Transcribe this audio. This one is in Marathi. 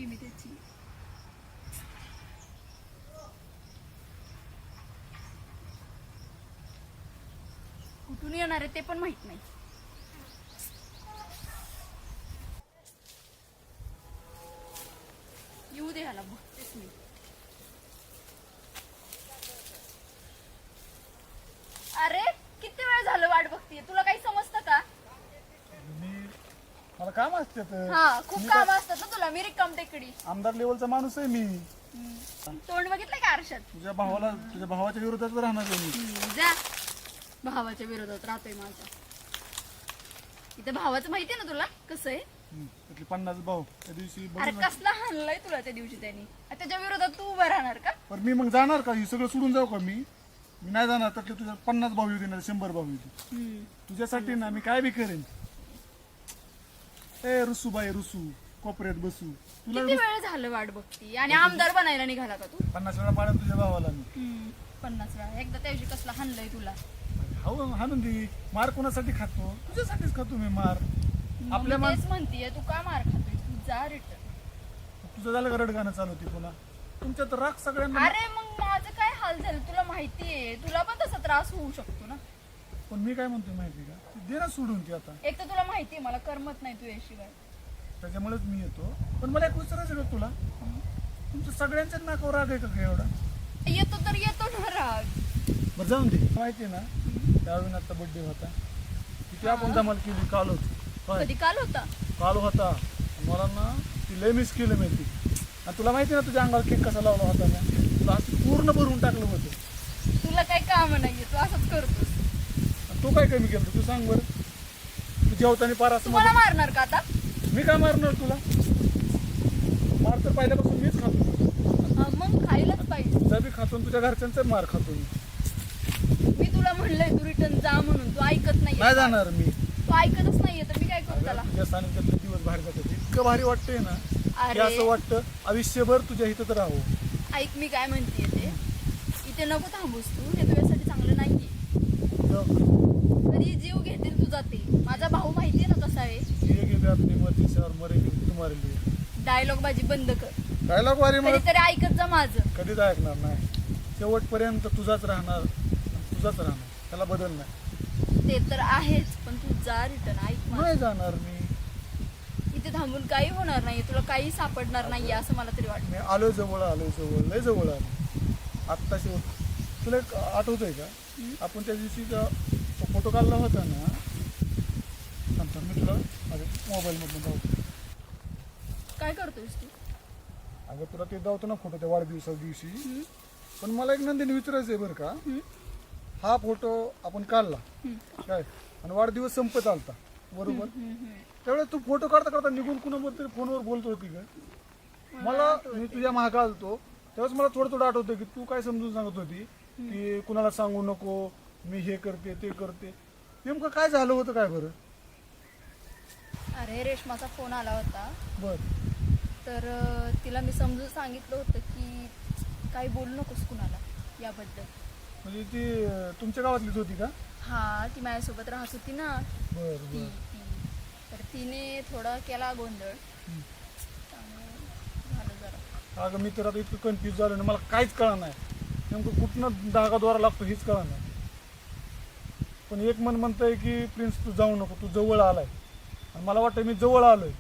आहे मी त्याची. कुठून येणार आहे ते पण माहित नाही. येऊ दे ह्याला, बघतेच मी. अरे किती वेळ झालं वाट बघतीये, तुला काही समजतं का? मला काम असते हा खूप काम असतात ना तुला. मी रिकाम टेकडी आमदार लेवलचा माणूस आहे मी. तोंड बघितलंय का आरशात? तुझ्या भावाच्या विरोधात राहणार आहे मी. जा, भावाच्या विरोधात राहतोय माझ्या. इथे भावाचं माहितीये ना तुला कसं आहे? त्यातले 50 भाऊ त्या दिवशी अरे कसला हाणलाय तुला त्या दिवशी त्यांनी. त्याच्या विरोधात तू उभं राहणार का? पण मी मग जाणार का? हे सगळं सोडून जाऊ का मी नाही जाणार. त्यातले तुझ्या 50 भाऊ येऊ देणार, 100 भाऊ येऊ. तुझ्यासाठी ना मी काय बी करेन. ए रुसू बाई रुसू, कोपऱ्यात बसू. तुला किती वेळ झालं वाट बघती आणि आमदार बनायला निघाला का तू? 50 वेळा पाडा तुझ्या भावाला मी. 50 वेळा. एकदा त्या दिवशी कसला हाणलंय तुला. हो हाणून दे. मार कोणासाठी खातो? तुझ्यासाठीच खातो मी मार. आपल्या तेच म्हणतीये, तू का मार खातोय? तू जा रिटर्न. तुझं झालं का रडगाणं चालू होती पुन्हा? तुमच्यात राग सगळ्यांना. अरे मग माझं काय हाल झालं तुला माहितीये. तुला पण तसा त्रास होऊ शकतो ना. पण मी काय म्हणतो माहिती का, दे ना सोडून ती आता. एक तर तुला माहितीये मला करमत नाही तू याशिवाय. त्याच्यामुळेच मी येतो. पण मला एक विचारायचं का तुला, तुमच्या सगळ्यांच्याच नाकावर राग आहे का एवढा? येतो तर येतो ना राग. बरं जाऊन दे. माहितीये ना त्यावेळी आता बर्थडे होता, किती आपण धमाल केली. काल होती कधी काल होता? काल होता. मला ना ती लय मिस केलं माहिती. आणि तुला माहिती ना तुझ्या अंगावर केक कसा लावला होता ना, तुला असं पूर्ण भरून टाकलं होतं. तुला काही काम नाहीये, तू असंच करतोस. आणि तू काय कमी केलं तू सांग बरं. तू जेवताना पार असं मला मारणार का आता? मी काय मारणार तुला? मार तर पहिल्यापासून मीच खातो. मग खायलाच पाहिजे. तुझा बी खातो तुझ्या घरच्यांचा मार खातो मी. मी तुला म्हणलंय तू रिटर्न जा म्हणून, तू ऐकत नाही नाही. जाणार मी. तू ऐकतच नाहीये तर मी काय करू त्याला? तुझ्या सानिध्यातले दिवस बाहेर जातात. इतकं भारी वाटतंय ना की अरे असं वाटतं आयुष्यभर तुझ्या इथं तर राहू. ऐक मी काय म्हणतेय ते, इथे नको थांबूस तू. हे तुझ्यासाठी चांगलं नाहीये. कधी जीव घेतील तुझा ते. माझा भाऊ माहितीये ना कसा आहे. डायलॉग बाजी बंद कर. डायलॉग वारी मला कधीतरी ऐकत जा माझं. कधीच ऐकणार नाही. शेवटपर्यंत तुझाच राहणार, तुझाच राहणार. त्याला बदल नाही. ते तर आहेच, पण तू जा रिटर्न. ऐक माझं. नाही जाणार मी. इथे थांबून काही होणार नाही, तुला काही सापडणार नाहीये असं मला तरी वाटतं. मी आलोय जवळ, आलोय जवळ, लय जवळ आलो आत्ताशी. तुला एक आठवतंय का आपण त्या दिवशी फोटो काढला होता ना. नंतर मी तुला माझ्या मोबाईलमधून जाऊ. काय करतोयस तू? अगं तुला ते दावतो ना फोटो त्या वाढदिवसा दिवशी. पण मला एक नंदिनी विचारायचं आहे बरं का. हा फोटो आपण काढला काय आणि वाढदिवस संपत आलता बरोबर. त्यावेळेस तू फोटो काढता काढता निघून कुणाबरोबर तरी फोनवर बोलत होती का? मला मी तुझ्या मागं आलतो त्यावेळेस मला थोडं थोडं आठवतं की तू काय समजून सांगत होती की कुणाला सांगू नको, मी हे करते ते करते. नेमकं काय झालं होतं काय बरं? अरे रेशमाचा फोन आला होता. बर. तर तिला मी समजून सांगितलं होतं की काही बोलू नकोस कुणाला याबद्दल. म्हणजे ती तुमच्या गावातलीच होती का? हा, ती माझ्यासोबत राहत होती ना. बर ती बर. तर तिने थोडा केला गोंधळ. त्यामुळे झालं जरा. अगं मी तर आता इतकं कन्फ्यूज झालं ना, मला काहीच कळलं नाही नेमकं कुठनं धागा द्वारा लागतो हेच कळलं नाही. पण एक मन म्हणतंय की प्रिन्स तू जाऊ नको, तू जवळ आलाय आणि मला वाटतं मी जवळ आलोय.